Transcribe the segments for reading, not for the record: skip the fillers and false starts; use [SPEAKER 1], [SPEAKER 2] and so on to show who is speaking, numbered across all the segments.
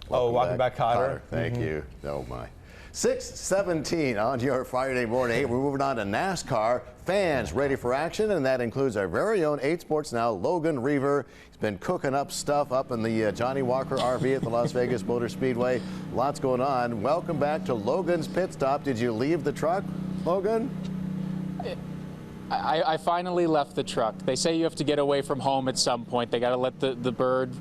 [SPEAKER 1] Welcome back, Cotter.
[SPEAKER 2] Thank you. Oh, my. 6:17 on your Friday morning. Hey, we're moving on to NASCAR. Fans ready for action, and that includes our very own 8 Sports Now, Logan Reever. He's been cooking up stuff up in the Johnnie Walker RV at the Las Vegas Motor Speedway. Lots going on. Welcome back to Logan's Pit Stop. Did you leave the truck, Logan?
[SPEAKER 3] I finally left the truck. They say you have to get away from home at some point. They got to let the bird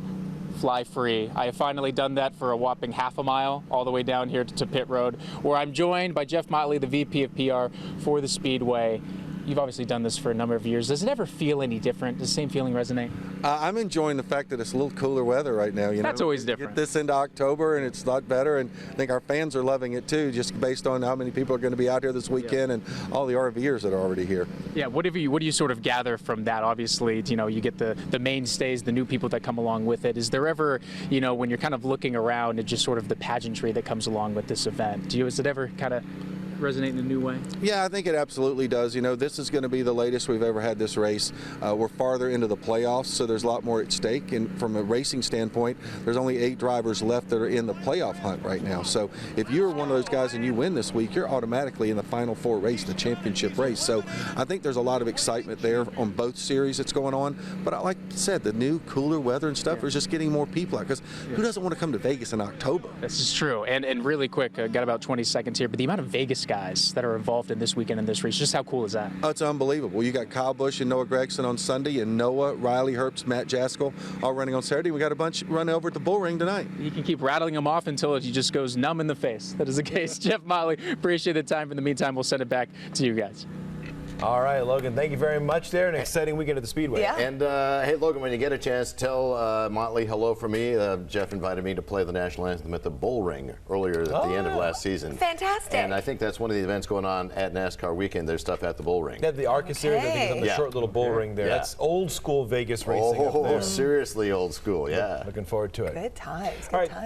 [SPEAKER 3] fly free. I have finally done that for a whopping half a mile all the way down here to pit road, where I'm joined by Jeff Motley, the VP of PR for the Speedway. You've obviously done this for a number of years. Does it ever feel any different? Does the same feeling resonate?
[SPEAKER 4] I'm enjoying the fact that it's a little cooler weather right now.
[SPEAKER 3] That's always different.
[SPEAKER 4] Get this into October and it's a lot better, and I think our fans are loving it too, just based on how many people are going to be out here this weekend and all the RVers that are already here.
[SPEAKER 3] Yeah, what do you sort of gather from that? Obviously, you get the mainstays, the new people that come along with it. Is there ever, when you're kind of looking around at just sort of the pageantry that comes along with this event, does it ever kind of resonate in a new way?
[SPEAKER 4] Yeah, I think it absolutely does. This is going to be the latest we've ever had this race. We're farther into the playoffs, so there's a lot more at stake. And from a racing standpoint, there's only 8 drivers left that are in the playoff hunt right now. So if you're one of those guys and you win this week, you're automatically in the Final 4 race, the championship race. So I think there's a lot of excitement there on both series that's going on. But like I said, the new cooler weather and stuff is just getting more people out, because who doesn't want to come to Vegas in October?
[SPEAKER 3] This is true. And really quick, got about 20 seconds here, but the amount of Vegas guys that are involved in this weekend in this race, just how cool is that?
[SPEAKER 4] Oh, it's unbelievable. You got Kyle Busch and Noah Gragson on Sunday, and Noah, Riley Herbst, Matt Jaskell all running on Saturday. We got a bunch running over at the bull ring tonight.
[SPEAKER 3] You can keep rattling them off until it just goes numb in the face. That is the case. Jeff Motley, appreciate the time. In the meantime, we'll send it back to you guys.
[SPEAKER 1] All right, Logan, thank you very much there. An exciting weekend at the Speedway.
[SPEAKER 2] Yeah. And, hey, Logan, when you get a chance, tell Motley hello from me. Jeff invited me to play the national anthem at the bull ring earlier at the end of last season.
[SPEAKER 5] Fantastic.
[SPEAKER 2] And I think that's one of the events going on at NASCAR weekend. There's stuff at the bull ring.
[SPEAKER 1] They have the ARCA series, I think it's on the short little bull ring there. That's old school Vegas racing up there.
[SPEAKER 2] Seriously old school, yeah.
[SPEAKER 1] Looking forward to it.
[SPEAKER 5] Good times,
[SPEAKER 1] All right.
[SPEAKER 5] good times.